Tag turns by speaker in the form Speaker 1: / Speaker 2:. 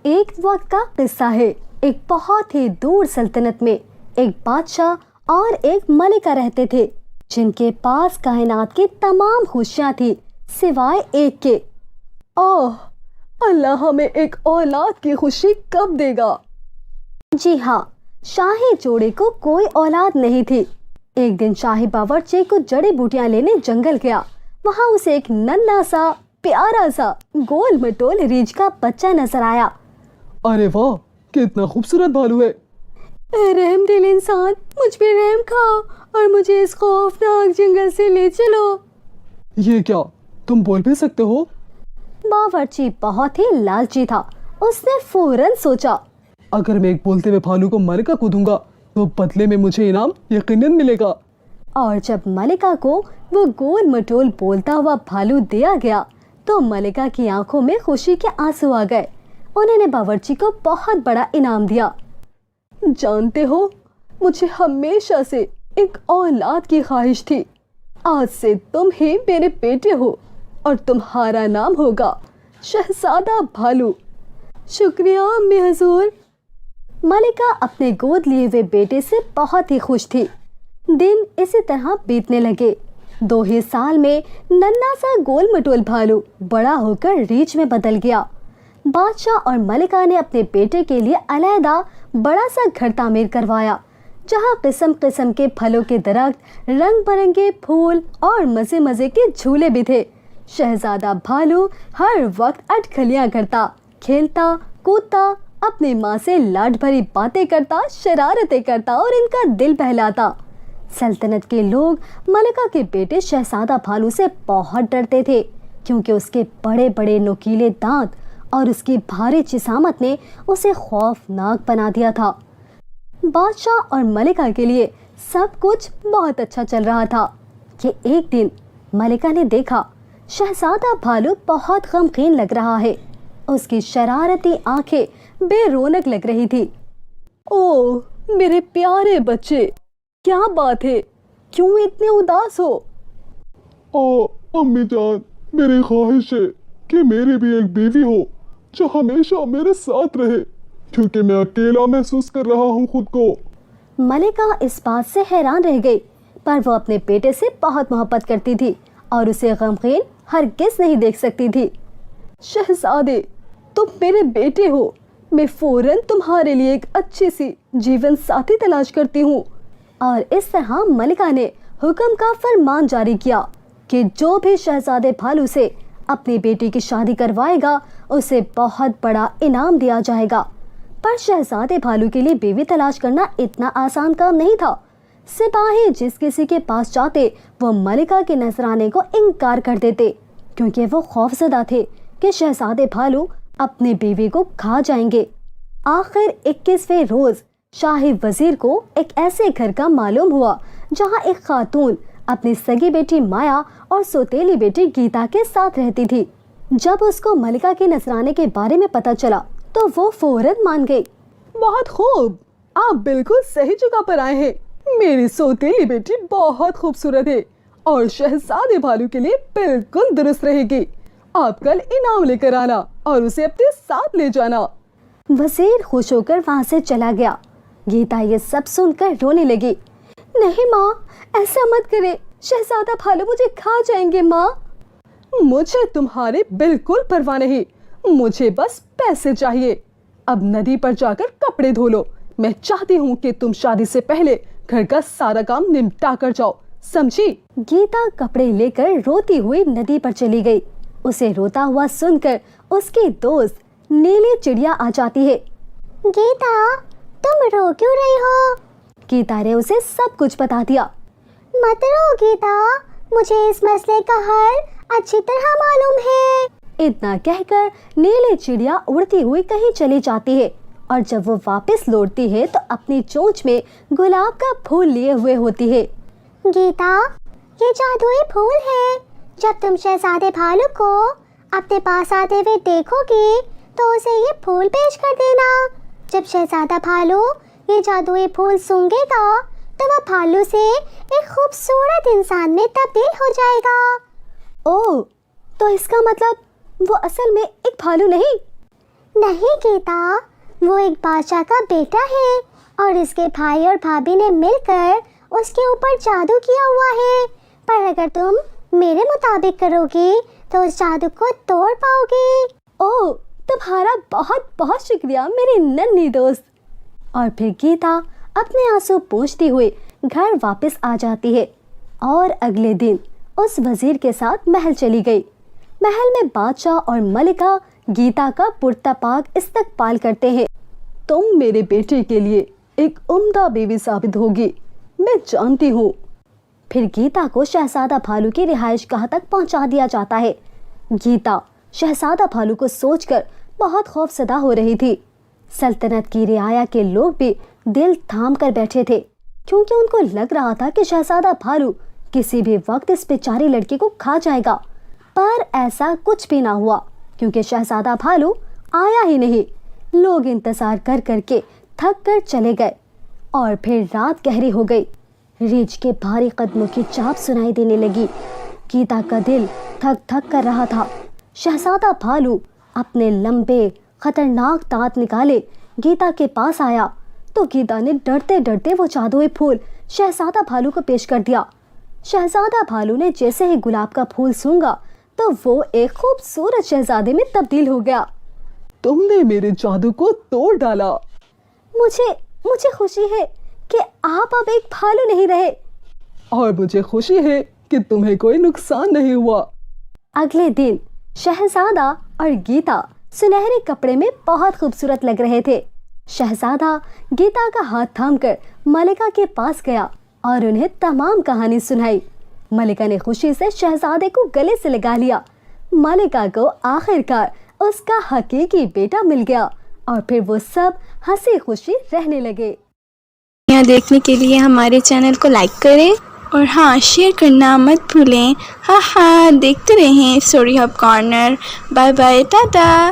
Speaker 1: ایک وقت کا قصہ ہے۔ ایک بہت ہی دور سلطنت میں ایک بادشاہ اور ایک ملکہ رہتے تھے جن کے پاس کائنات کی تمام خوشیاں تھی سوائے ایک کے۔ اللہ ہمیں ایک اولاد کی خوشی کب دے گا؟ جی ہاں، شاہی جوڑے کو کوئی اولاد نہیں تھی۔ ایک دن شاہی باورچی کو جڑی بوٹیاں لینے جنگل گیا۔ وہاں اسے ایک ننھا سا پیارا سا گول مٹول ریچھ کا بچہ نظر آیا۔
Speaker 2: ارے واہ، کتنا خوبصورت بھالو ہے۔
Speaker 1: اے رحم دل انسان، مجھ پہ رحم کھاؤ اور مجھے اس خوفناک جنگل سے لے چلو۔
Speaker 2: یہ کیا، تم بول بھی سکتے ہو؟
Speaker 1: باورچی بہت ہی لالچی تھا۔ اس نے فوراً سوچا،
Speaker 2: اگر میں ایک بولتے ہوئے بھالو کو ملکہ کو دوں گا تو بدلے میں مجھے انعام یقیناً ملے گا۔
Speaker 1: اور جب ملکہ کو وہ گول مٹول بولتا ہوا بھالو دیا گیا تو ملکہ کی آنکھوں میں خوشی کے آنسو آ گئے۔ انہوں نے باورچی کو بہت بڑا انعام دیا۔ جانتے ہو، مجھے ہمیشہ سے ایک اولاد کی خواہش تھی۔ آج سے تم ہی میرے بیٹے ہو اور تمہارا نام ہوگا شہزادہ بھالو۔ شکریہ امی حضور۔ ملکہ اپنے گود لیے ہوئے بیٹے سے بہت ہی خوش تھی۔ دن اسی طرح بیتنے لگے۔ 2 ہی سال میں ننھا سا گول مٹول بھالو بڑا ہو کر ریچھ میں بدل گیا۔ بادشاہ اور ملکہ نے اپنے بیٹے کے لیے علیحدہ بڑا سا گھر تعمیر کروایا جہاں قسم قسم کے پھلوں کے درخت، رنگ برنگے پھول اور مزے مزے کے جھولے بھی تھے۔ شہزادہ بھالو ہر وقت اٹکھلیاں کرتا، کھیلتا کودتا، اپنی ماں سے لاڈ بھری باتیں کرتا، شرارتیں کرتا اور ان کا دل بہلاتا۔ سلطنت کے لوگ ملکہ کے بیٹے شہزادہ بھالو سے بہت ڈرتے تھے کیونکہ اس کے بڑے بڑے نوکیلے دانت اور اس کی بھاری جسامت نے اسے خوفناک بنا دیا تھا۔ بادشاہ اور ملکہ کے لیے سب کچھ بہت اچھا چل رہا تھا کہ ایک دن ملکہ نے دیکھا شہزادہ بھالو بہت غمگین لگ رہا ہے۔ اس کی شرارتی آنکھیں بے رونق لگ رہی تھی۔ اوہ میرے پیارے بچے، کیا بات ہے؟ کیوں اتنے اداس ہو؟
Speaker 2: امی جان، میری خواہش ہے کہ میری بھی ایک بیوی ہو جو ہمیشہ میرے ساتھ رہے، کیونکہ میں اکیلا محسوس کر رہا ہوں خود کو۔
Speaker 1: ملکہ اس بات سے حیران رہ گئی، پر وہ اپنے بیٹے سے بہت محبت کرتی تھی اور اسے غمگین ہرگز نہیں دیکھ سکتی تھی۔ شہزادے، تم میرے بیٹے ہو۔ میں فوراً تمہارے لیے ایک اچھی سی جیون ساتھی تلاش کرتی ہوں۔ اور اس طرح ملکہ نے حکم کا فرمان جاری کیا کہ جو بھی شہزادے بھالو سے اپنی بیٹی کی شادی کروائے گا اسے بہت بڑا انعام دیا جائے گا۔ پر شہزادے بھالو کے لیے بیوی تلاش کرنا اتنا آسان کام نہیں تھا۔ سپاہی جس کسی کے پاس جاتے وہ ملکہ کے نذرانے کو انکار کر دیتے کیونکہ وہ خوفزدہ تھے کہ شہزادے بھالو اپنی بیوی کو کھا جائیں گے۔ آخر 21ویں روز شاہی وزیر کو ایک ایسے گھر کا معلوم ہوا جہاں ایک خاتون اپنی سگی بیٹی مایا اور سوتیلی بیٹی گیتا کے ساتھ رہتی تھی۔ جب اس کو ملکہ کے نذرانے کے بارے میں پتہ چلا تو وہ فوراً مان گئی۔
Speaker 2: بہت خوب، آپ بالکل صحیح جگہ پر آئے ہیں۔ میری سوتیلی بیٹی بہت خوبصورت ہے اور شہزادے بھالو کے لیے بالکل درست رہے گی۔ آپ کل انعام لے کر آنا اور اسے اپنے ساتھ لے جانا۔
Speaker 1: وزیر خوش ہو کر وہاں سے چلا گیا۔ گیتا یہ سب سن کر رونے لگی۔ نہیں ماں، ایسا مت کرے، شہزادہ بھالو مجھے کھا جائیں گے ماں۔
Speaker 2: مجھے تمہارے بالکل پرواہ نہیں، مجھے بس پیسے چاہیے۔ اب ندی پر جا کر کپڑے دھو لو۔ میں چاہتی ہوں کہ تم شادی سے پہلے گھر کا سارا کام نمٹا کر جاؤ، سمجھی؟
Speaker 1: گیتا کپڑے لے کر روتی ہوئی ندی پر چلی گئی۔ اسے روتا ہوا سن کر اس کی دوست نیلی چڑیا آ جاتی ہے۔ گیتا، تم رو کیوں رہی ہو؟ گیتا نے اسے سب کچھ بتا دیا۔ مت رو گیتا، مجھے اس مسئلے کا حل اچھی طرح معلوم ہے۔ اتنا کہہ کر نیلی چڑیا اڑتی ہوئی کہیں چلی جاتی ہے اور جب وہ واپس لوٹتی ہے تو اپنی چونچ میں گلاب کا پھول لیے ہوئے ہوتی ہے۔ گیتا، یہ جادوئی پھول ہے۔ جب تم شہزادے بھالو کو اپنے پاس آتے ہوئے دیکھو گی تو اسے یہ پھول پیش کر دینا۔ جب شہزادہ بھالو یہ جادوئی پھول سونگھے گا تو وہ بھالو سے ایک خوبصورت انسان میں تبدیل ہو جائے گا۔ اوہ، تو اس کا مطلب وہ اصل میں ایک بھالو نہیں؟
Speaker 3: نہیں گیتا، وہ ایک بادشاہ کا بیٹا ہے اور اس کے بھائی اور بھابھی نے مل کر اس کے اوپر جادو کیا ہوا ہے، پر اگر تم میرے مطابق کرو گی تو اس جادو کو توڑ پاؤ گی۔
Speaker 1: اوہ، تمہارا بہت بہت شکریہ میری ننھی دوست۔ اور پھر گیتا اپنے آنسو پوچھتی ہوئے گھر واپس آ جاتی ہے اور اگلے دن اس وزیر کے ساتھ محل چلی گئی۔ محل میں بادشاہ اور ملکہ گیتا کا پرتپاک استقبال کرتے ہیں۔
Speaker 2: تم میرے بیٹے کے لیے ایک عمدہ بیوی ثابت ہوگی، میں جانتی ہوں۔
Speaker 1: پھر گیتا کو شہزادہ بھالو کی رہائش گاہ تک پہنچا دیا جاتا ہے۔ گیتا شہزادہ بھالو کو سوچ کر بہت خوف زدہ ہو رہی تھی۔ سلطنت کی رعایا کے لوگ بھی دل تھام کر بیٹھے تھے، کیونکہ ان کو لگ رہا تھا کہ شہزادہ بھالو کسی بھی وقت اس بیچاری لڑکی کو کھا جائے گا، پر ایسا کچھ بھی نہ ہوا، کیونکہ شہزادہ بھالو آیا ہی نہیں۔ لوگ انتظار کر کر کے تھک کر چلے گئے اور پھر رات گہری ہو گئی۔ ریچھ کے بھاری قدموں کی چاپ سنائی دینے لگی۔ گیتا کا دل تھک تھک کر رہا تھا۔ شہزادہ بھالو اپنے لمبے خطرناک دانت نکالے گیتا کے پاس آیا تو گیتا نے ڈرتے ڈرتے وہ جادوئی پھول شہزادہ بھالو کو پیش کر دیا۔ شہزادہ بھالو نے جیسے ہی گلاب کا پھول سونگا تو وہ ایک خوبصورت شہزادے میں تبدیل ہو گیا۔
Speaker 2: تم نے میرے جادو کو توڑ ڈالا۔
Speaker 1: مجھے خوشی ہے کہ آپ اب ایک بھالو نہیں رہے،
Speaker 2: اور مجھے خوشی ہے کہ تمہیں کوئی نقصان نہیں ہوا۔
Speaker 1: اگلے دن شہزادہ اور گیتا سنہرے کپڑے میں بہت خوبصورت لگ رہے تھے۔ شہزادہ گیتا کا ہاتھ تھام کر ملکہ کے پاس گیا اور انہیں تمام کہانی سنائی۔ ملکہ نے خوشی سے شہزادے کو گلے سے لگا لیا۔ ملکہ کو آخر کار اس کا حقیقی بیٹا مل گیا اور پھر وہ سب ہنسی خوشی رہنے لگے۔
Speaker 4: یہاں دیکھنے کے لیے ہمارے چینل کو لائک کریں اور ہاں شیئر کرنا مت بھولیں۔ ہاں دیکھتے رہیں story hub corner. Bye bye, Tata.